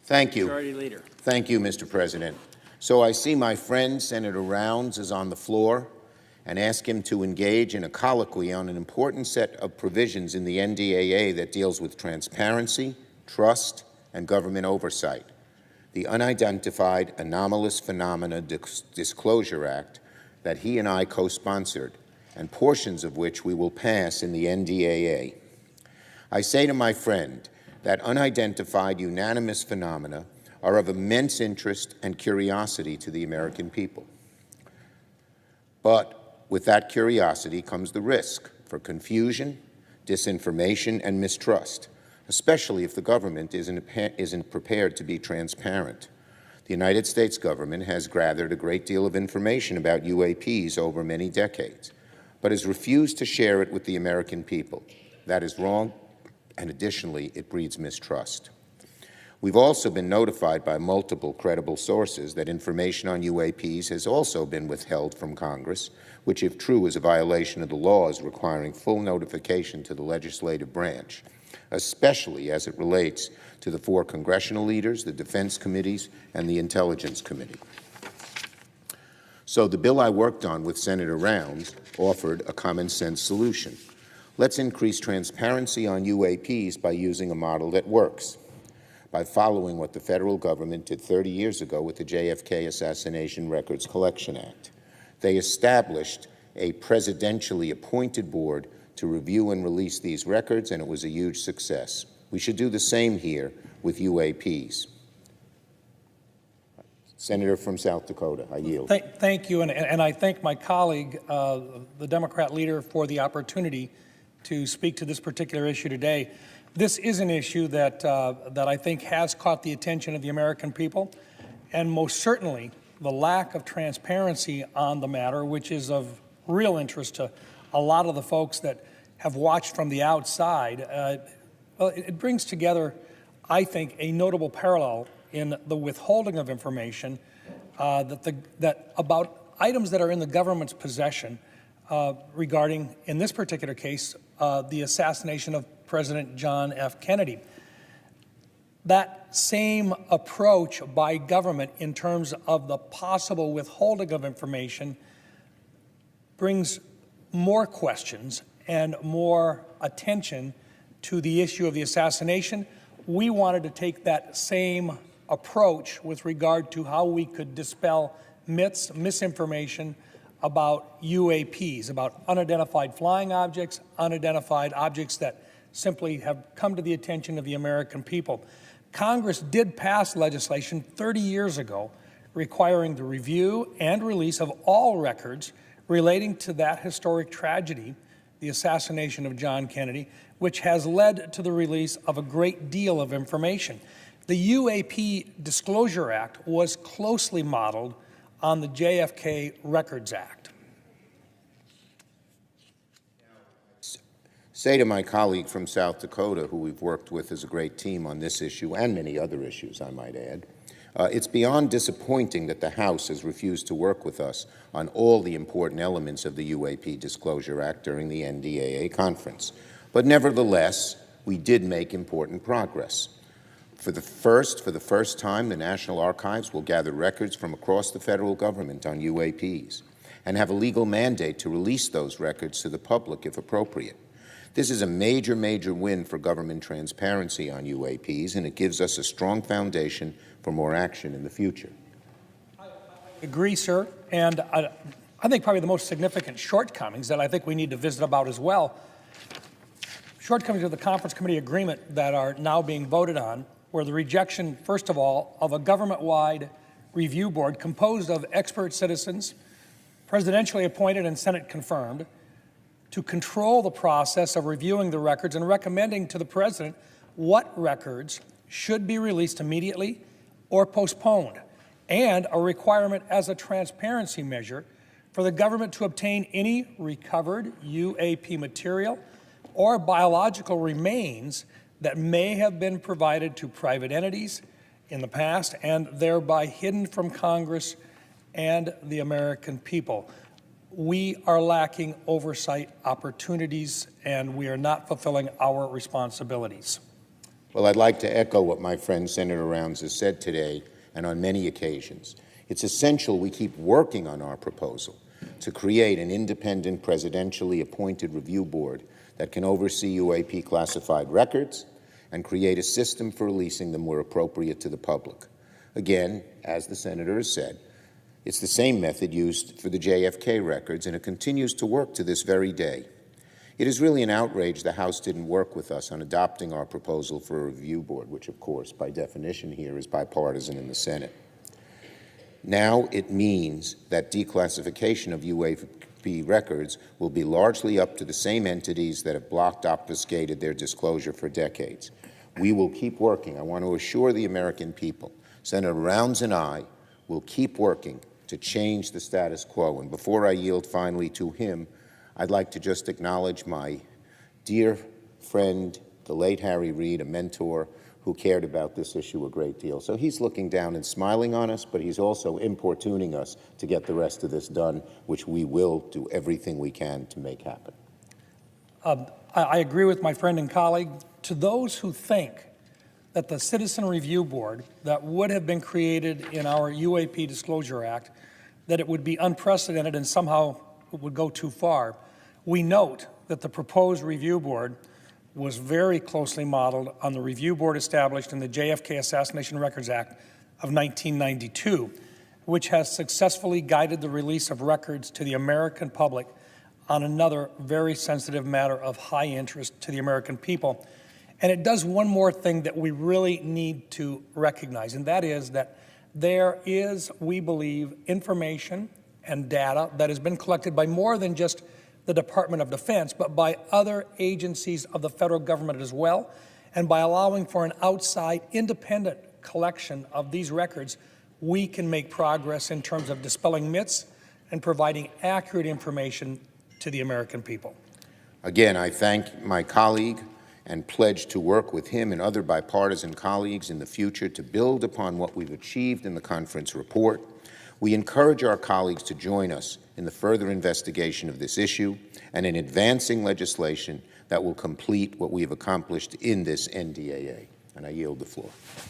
Thank you. Majority Leader. Thank you, Mr. President. So I see my friend, Senator Rounds, is on the floor and ask him to engage in a colloquy on an important set of provisions in the NDAA that deals with transparency, trust, and government oversight. The Unidentified Anomalous Phenomena Disclosure Act that he and I co-sponsored, and portions of which we will pass in the NDAA. I say to my friend that unidentified unanimous phenomena are of immense interest and curiosity to the American people. But with that curiosity comes the risk for confusion, disinformation, and mistrust, especially if the government isn't prepared to be transparent. The United States government has gathered a great deal of information about UAPs over many decades, but has refused to share it with the American people. That is wrong, and additionally, it breeds mistrust. We've also been notified by multiple credible sources that information on UAPs has also been withheld from Congress, which, if true, is a violation of the laws requiring full notification to the legislative branch, especially as it relates to the 4 congressional leaders, the defense committees, and the Intelligence Committee. So the bill I worked on with Senator Rounds offered a common-sense solution. Let's increase transparency on UAPs by using a model that works, by following what the federal government did 30 years ago with the JFK Assassination Records Collection Act. They established a presidentially appointed board to review and release these records, and it was a huge success. We should do the same here with UAPs. Senator from South Dakota, I yield. Thank you, and I thank my colleague, the Democrat leader, for the opportunity to speak to this particular issue today. This is an issue that I think has caught the attention of the American people, and most certainly the lack of transparency on the matter, which is of real interest to a lot of the folks that have watched from the outside. Well, it brings together, I think, a notable parallel in the withholding of information that about items that are in the government's possession regarding, in this particular case, the assassination of President John F. Kennedy. That same approach by government in terms of the possible withholding of information brings more questions and more attention to the issue of the assassination. We wanted to take that same approach with regard to how we could dispel myths, misinformation about UAPs, about unidentified flying objects, unidentified objects that simply have come to the attention of the American people. Congress did pass legislation 30 years ago requiring the review and release of all records relating to that historic tragedy, the assassination of John Kennedy, which has led to the release of a great deal of information. The UAP Disclosure Act was closely modeled on the JFK Records Act. Say to my colleague from South Dakota, who we've worked with as a great team on this issue and many other issues, I might add, it's beyond disappointing that the House has refused to work with us on all the important elements of the UAP Disclosure Act during the NDAA conference. But nevertheless, we did make important progress. For the first time, the National Archives will gather records from across the federal government on UAPs and have a legal mandate to release those records to the public if appropriate. This is a major, major win for government transparency on UAPs, and it gives us a strong foundation for more action in the future. I agree, sir, and I think probably the most significant shortcomings that I think we need to visit about as well, shortcomings of the conference committee agreement that are now being voted on, were the rejection, first of all, of a government-wide review board composed of expert citizens, presidentially appointed and Senate confirmed, to control the process of reviewing the records and recommending to the president what records should be released immediately or postponed, and a requirement as a transparency measure for the government to obtain any recovered UAP material or biological remains that may have been provided to private entities in the past and thereby hidden from Congress and the American people. We are lacking oversight opportunities, and we are not fulfilling our responsibilities. Well, I'd like to echo what my friend Senator Rounds has said today and on many occasions. It's essential we keep working on our proposal to create an independent, presidentially appointed review board that can oversee UAP classified records and create a system for releasing them where appropriate to the public. Again, as the Senator has said, it's the same method used for the JFK records, and it continues to work to this very day. It is really an outrage the House didn't work with us on adopting our proposal for a review board, which, of course, by definition here is bipartisan in the Senate. Now it means that declassification of UAP records will be largely up to the same entities that have blocked, obfuscated their disclosure for decades. We will keep working. I want to assure the American people, Senator Rounds and I will keep working to change the status quo. And before I yield finally to him, I'd like to just acknowledge my dear friend, the late Harry Reid, a mentor who cared about this issue a great deal. So he's looking down and smiling on us, but he's also importuning us to get the rest of this done, which we will do everything we can to make happen. I agree with my friend and colleague. To those who think that the Citizen Review Board that would have been created in our UAP Disclosure Act, that it would be unprecedented and somehow it would go too far, we note that the proposed review board was very closely modeled on the review board established in the JFK Assassination Records Act of 1992, which has successfully guided the release of records to the American public on another very sensitive matter of high interest to the American people. And it does one more thing that we really need to recognize, and that is that there is, we believe, information and data that has been collected by more than just the Department of Defense, but by other agencies of the federal government as well. And by allowing for an outside independent collection of these records, we can make progress in terms of dispelling myths and providing accurate information to the American people. Again, I thank my colleague and pledge to work with him and other bipartisan colleagues in the future to build upon what we've achieved in the conference report. We encourage our colleagues to join us in the further investigation of this issue and in advancing legislation that will complete what we have accomplished in this NDAA. And I yield the floor.